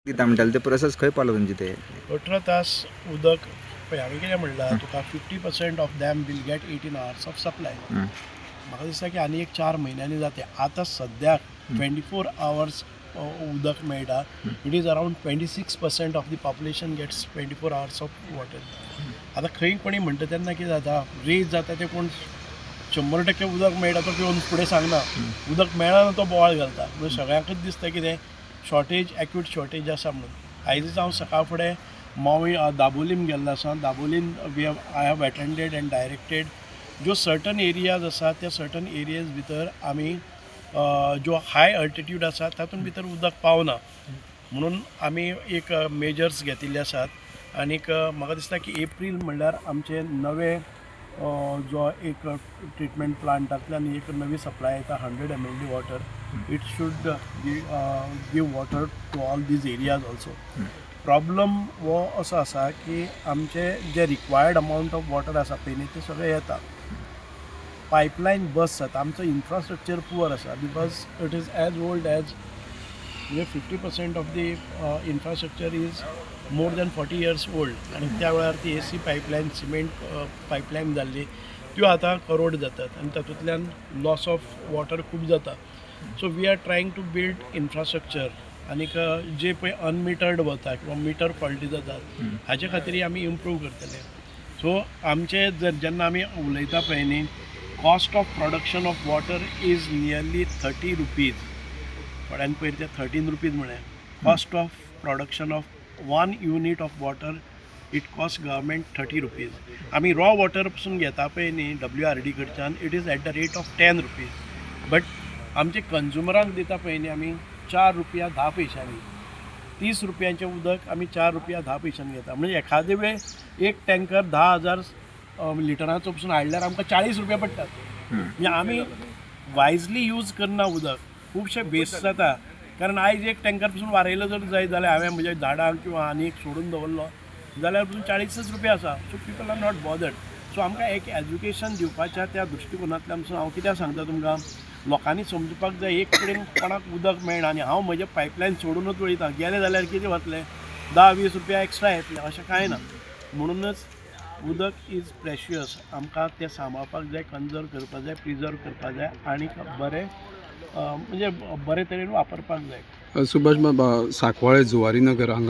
दिता म्हणटाले ते प्रोसेस खंय पावलो तुमचे ते 18 तास उदक पळय हांवें कितें म्हणलां तुका 50% of them will get 18 hours of supply. म्हाका दिसता की आनी एक 4 म्हयन्यांनी जाते. आतां सद्याक 24 hours उदक मेळटा. It is around 26% of the population gets 24 hours of water. आतां खंय कोणी म्हणटा तेन्ना कितें जाता, रेज जाता ते कोण 100% उदक मेळटा तो येवन फुडें सांगना. उदक मेळना तो बोवाळ घालता. म्हणजे सगळ्यांकच दिसता कितें शॉर्टेज, एक्यूट शॉर्टेज आसा म्हणून. आयजच हांव सकाळ फुडें मावी दाबोलीम गेल्लो आसा. Dabolim I have attended and directed ज्यो सर्टन एरियाज आसा त्या सर्टन एरियाज भितर आमी ज्यो हाय अल्टिट्यूड आसा तातूंत भितर उदक पावना म्हणून आमी एक मेजर्स घेतिल्ले आसात. आनीक म्हाका दिसता की एप्रील म्हणल्यार आमचे नवे जो एक ट्रिटमेंट प्लांटांतल्यान एक नवी सप्लाय येता 100 ml water. It should give water to all these areas also. Problem हो असो आसा की आमचे जे रिक्वायर्ड अमावंट ऑफ वॉटर आसा पळय न्ही ते सगळे येता. पायपलायन बस जाता. आमचो इन्फ्रास्ट्रक्चर पुअर आसा because it is as old as म्हणजे 50% of the infrastructure is more than 40 years old. आनी त्या वेळार ती AC पायपलायन, सिमेंट पायपलायन जाल्ली त्यो आतां करोड जातात आनी तातूंतल्यान लॉस ऑफ वॉटर खूब जाता. So we are trying to build infrastructure. आनीक जे पळय अनमिटर्ड वता किंवा मिटर फॉल्टी जातात हाचे खातीर आमी इम्प्रूव करतले. सो आमचे जेन्ना आमी उलयता पळय न्ही, cost of production of water is nearly 30 rupees. थोड्यान पयर ते 13 rupees म्हळें. Cost of production of 1 unit of water it cost government 30 rupees. आमी रॉ वॉटर पसून घेता पळय न्ही WRD कडच्यान, it is at the rate of 10 rupees. But आमचे कंज्युमरांक दिता पळय न्ही आमी 4 रुपया 10 पैशांनी. 30 रुपयांचें उदक आमी 4 रुपया 10 पैशांनी घेता. म्हणजे एखादे वेळ एक टँकर 10,000 लिटरांचो पसून हाडल्यार आमकां 40 रुपया पडटात. म्हणजे आमी वायजली यूज करना उदक. खुबशे वेस्ट जाता. कारण आयज एक टँकर पसून वारयलो जर जाय जाल्यार हांवें म्हज्या झाडांक किंवा आनी एक सोडून दवरलो जाल्यार पसून 40 रुपया आसा. So people are not bothered. So आमकां एक एज्युकेशन दिवपाच्या त्या दृश्टिकोनांतल्यान पसून हांव कित्याक सांगता तुमकां, लोकांनी समजुपाक जाय एक कडेन कोणाक उदक मेळना आनी हांव म्हजें पायपलायन सोडूनच वयता. गेले जाल्यार कितें वतलें, 10-20 रुपया एक्स्ट्रा येतले अशें कांय ना. म्हणूनच उदक इज प्रेशियस. आमकां तें सांबाळपाक जाय, कन्जर्व करपाक जाय, प्रिजर्व करपाक जाय आनी बरें म्हणजे बरे तरेन वापरपाक जाय. सुभाष बाबा, सांकवाळे जुवारी नगर हांगा